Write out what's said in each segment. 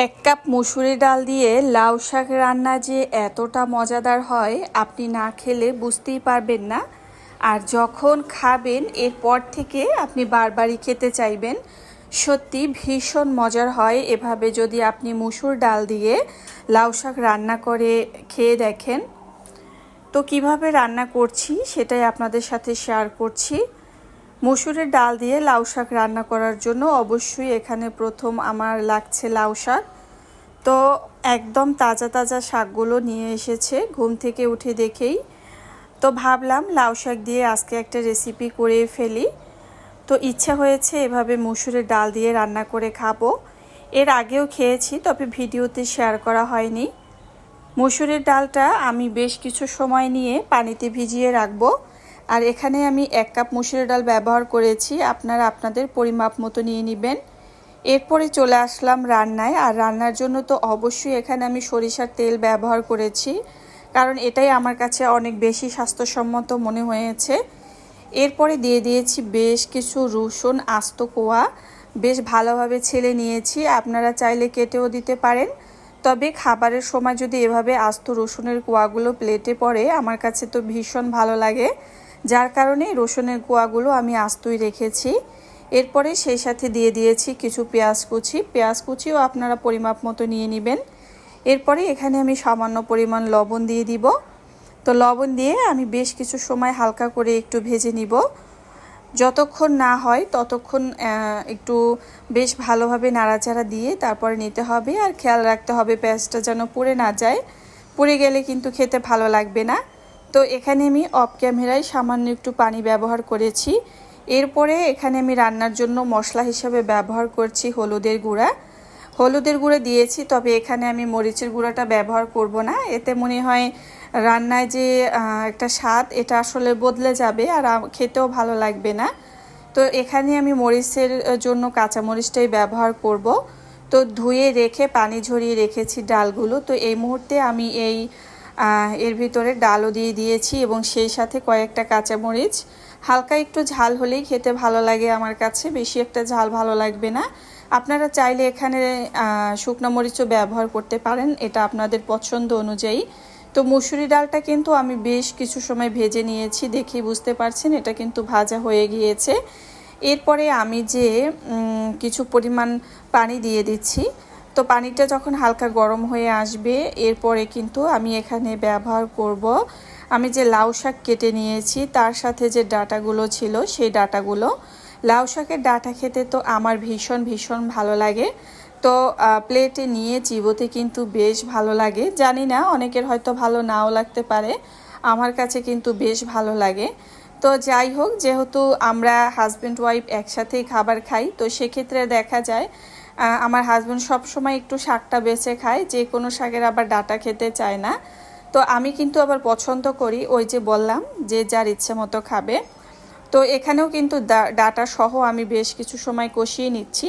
এক কাপ মুসুরি ডাল দিয়ে লাউ শাক রান্না যে এতটা মজাদার হয় আপনি না খেলে বুঝতেই পারবেন না। আর যখন খাবেন এরপর থেকে আপনি বারবারই খেতে চাইবেন। সত্যি ভীষণ মজার হয় এভাবে যদি আপনি মুসুর ডাল দিয়ে লাউ শাক রান্না করে খেয়ে দেখেন। তো কিভাবে রান্না করছি সেটাই আপনাদের সাথে শেয়ার করছি। মসুরের ডাল দিয়ে লাউ শাক রান্না করার জন্য অবশ্যই এখানে প্রথম আমার লাগছে লাউ শাক। তো একদম তাজা তাজা শাকগুলো নিয়ে এসেছে ঘুম থেকে উঠে দেখেই। তো ভাবলাম লাউ শাক দিয়ে আজকে একটা রেসিপি করে ফেলি। তো ইচ্ছা হয়েছে এভাবে মসুরের ডাল দিয়ে রান্না করে খাবো। এর আগেও খেয়েছি, তবে ভিডিওতে শেয়ার করা হয়নি। মসুরের ডালটা আমি বেশ কিছু সময় নিয়ে পানিতে ভিজিয়ে রাখবো। আর এখানে আমি 1 কাপ মসুরের ডাল ব্যবহার করেছি, আপনারা আপনাদের পরিমাপ মতো নিয়ে নেবেন। এরপরে চলে আসলাম রান্নায়। আর রান্নার জন্য তো অবশ্যই এখানে আমি সরিষার তেল ব্যবহার করেছি, কারণ এটাই আমার কাছে অনেক বেশি স্বাস্থ্যসম্মত মনে হয়েছে। এরপরে দিয়ে দিয়েছি বেশ কিছু রসুন আস্ত কোয়া, বেশ ভালোভাবে ছেলে নিয়েছি। আপনারা চাইলে কেটেও দিতে পারেন, তবে খাবারের সময় যদি এভাবে আস্ত রসুনের কোয়াগুলো প্লেটে পড়ে আমার কাছে তো ভীষণ ভালো লাগে, যার কারণে রসুনের কোয়াগুলো আমি আস্তই রেখেছি। এরপরে সেই সাথে দিয়ে দিয়েছি কিছু পেঁয়াজ কুচিও আপনারা পরিমাপ মতো নিয়ে নেবেন। এরপরে এখানে আমি সামান্য পরিমাণ লবণ দিয়ে দিব। তো লবণ দিয়ে আমি বেশ কিছু সময় হালকা করে একটু ভেজে নিব। যতক্ষণ না হয় ততক্ষণ একটু বেশ ভালোভাবে নাড়াচাড়া দিয়ে তারপরে নিতে হবে। আর খেয়াল রাখতে হবে পেঁয়াজটা যেন পুড়ে না যায়, পুড়ে গেলে কিন্তু খেতে ভালো লাগবে না। তো এখানে আমি অফ ক্যামেরায় সামান্য একটু পানি ব্যবহার করেছি। এরপরে এখানে আমি রান্নার জন্য মশলা হিসেবে ব্যবহার করছি হলুদের গুঁড়া দিয়েছি, তবে এখানে আমি মরিচের গুঁড়াটা ব্যবহার করব না। এতে মনে হয় রান্নায় যে একটা স্বাদ এটা আসলে বদলে যাবে আর খেতেও ভালো লাগবে না। তো এখানে আমি মরিচের জন্য কাঁচা মরিচটাই ব্যবহার করব। তো ধুয়ে রেখে পানি ঝরিয়ে রেখেছি ডালগুলো। তো এই মুহূর্তে আমি এর ভিতরে ডালও দিয়ে দিয়েছি এবং সেই সাথে কয়েকটা কাঁচামরিচ। হালকা একটু ঝাল হলেই খেতে ভালো লাগে আমার কাছে, বেশি একটা ঝাল ভালো লাগবে না। আপনারা চাইলে এখানে শুকনো মরিচও ব্যবহার করতে পারেন, এটা আপনাদের পছন্দ অনুযায়ী। তো মুসুরি ডালটা কিন্তু আমি বেশ কিছু সময় ভেজে নিয়েছি, দেখেই বুঝতে পারছেন এটা কিন্তু ভাজা হয়ে গিয়েছে। এরপরে আমি যে কিছু পরিমাণ পানি দিয়ে দিচ্ছি। তো পানিটা যখন হালকা গরম হয়ে আসবে এরপরে কিন্তু আমি এখানে ব্যবহার করব আমি যে লাউ শাক কেটে নিয়েছি তার সাথে যে ডাঁটাগুলো ছিল সেই ডাঁটাগুলো। লাউ শাকের ডাঁটা খেতে তো আমার ভীষণ ভীষণ ভালো লাগে। তো প্লেটে নিয়ে চিবোতে কিন্তু বেশ ভালো লাগে। জানি না অনেকের হয়তো ভালো নাও লাগতে পারে, আমার কাছে কিন্তু বেশ ভালো লাগে। তো যাই হোক, যেহেতু আমরা হাজব্যান্ড ওয়াইফ একসাথেই খাবার খাই, তো সেক্ষেত্রে দেখা যায় আমার হাজব্যান্ড সবসময় একটু শাকটা বেছে খায়, যে কোনো শাকের আবার ডাঁটা খেতে চায় না। তো আমি কিন্তু আবার পছন্দ করি, ওই যে বললাম যে যার ইচ্ছে মতো খাবে। তো এখানেও কিন্তু ডাঁটা সহ আমি বেশ কিছু সময় কষিয়ে নিচ্ছি।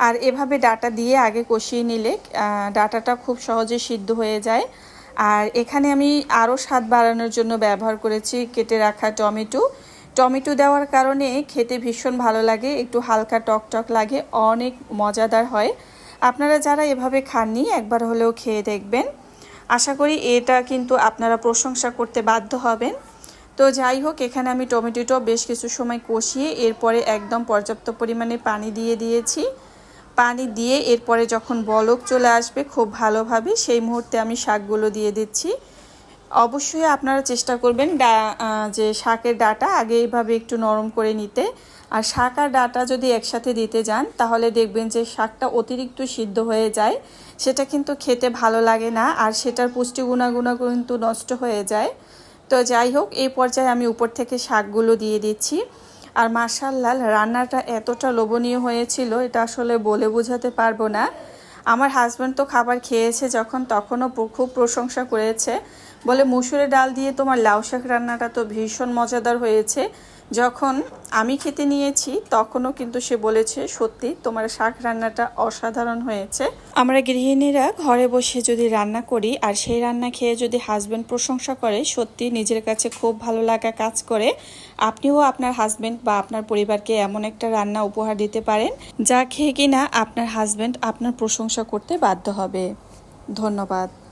আর এভাবে ডাঁটা দিয়ে আগে কষিয়ে নিলে ডাঁটাটা খুব সহজে সিদ্ধ হয়ে যায়। আর এখানে আমি আরও স্বাদ বাড়ানোর জন্য ব্যবহার করেছি কেটে রাখা টমেটো দেওয়ার কারণে খেতে ভীষণ ভালো লাগে, একটু হালকা টক লাগে, অনেক মজাদার হয়। আপনারা যারা এভাবে খাননি একবার হলেও খেয়ে দেখবেন, আশা করি এটা কিন্তু আপনারা প্রশংসা করতে বাধ্য হবেন। তো যাই হোক, এখানে আমি টমেটোটাও বেশ কিছু সময় কষিয়ে এরপরে একদম পর্যাপ্ত পরিমাণে পানি দিয়ে দিয়েছি। পানি দিয়ে এরপরে যখন বলক চলে আসবে খুব ভালোভাবে, সেই মুহূর্তে আমি শাকগুলো দিয়ে দিচ্ছি। অবশ্যই আপনারা চেষ্টা করবেন যে শাকের ডাঁটা আগে এইভাবে একটু নরম করে নিতে। আর শাক আর ডাঁটা যদি একসাথে দিতে যান তাহলে দেখবেন যে শাকটা অতিরিক্ত সিদ্ধ হয়ে যায়, সেটা কিন্তু খেতে ভালো লাগে না, আর সেটার পুষ্টি গুণাগুণ কিন্তু নষ্ট হয়ে যায়। তো যাই হোক, এই পর্যায়ে আমি উপর থেকে শাকগুলো দিয়ে দিচ্ছি। আর মাশাআল্লাহ রান্নাটা এতটা লোভনীয় হয়েছিল এটা আসলে বলে বোঝাতে পারবো না। আমার হাজব্যান্ড তো খাবার খেয়েছে যখন, তখনও খুব প্রশংসা করেছে, বলে মুসুরের ডাল দিয়ে তোমার লাউ শাক রান্নাটা তো ভীষণ মজাদার হয়েছে, যখন আমি খেতে নিয়েছি তখনও কিন্তু সে বলেছে সত্যি তোমার শাক রান্নাটা অসাধারণ হয়েছে। আমরা গৃহিণীরা ঘরে বসে যদি রান্না করি আর সেই রান্না খেয়ে যদি হাজব্যান্ড প্রশংসা করে, সত্যি নিজের কাছে খুব ভালো লাগা কাজ করে। আপনিও আপনার হাজব্যান্ড বা আপনার পরিবারকে এমন একটা রান্না উপহার দিতে পারেন যা খেয়ে কিনা আপনার হাজব্যান্ড আপনার প্রশংসা করতে বাধ্য হবে। ধন্যবাদ।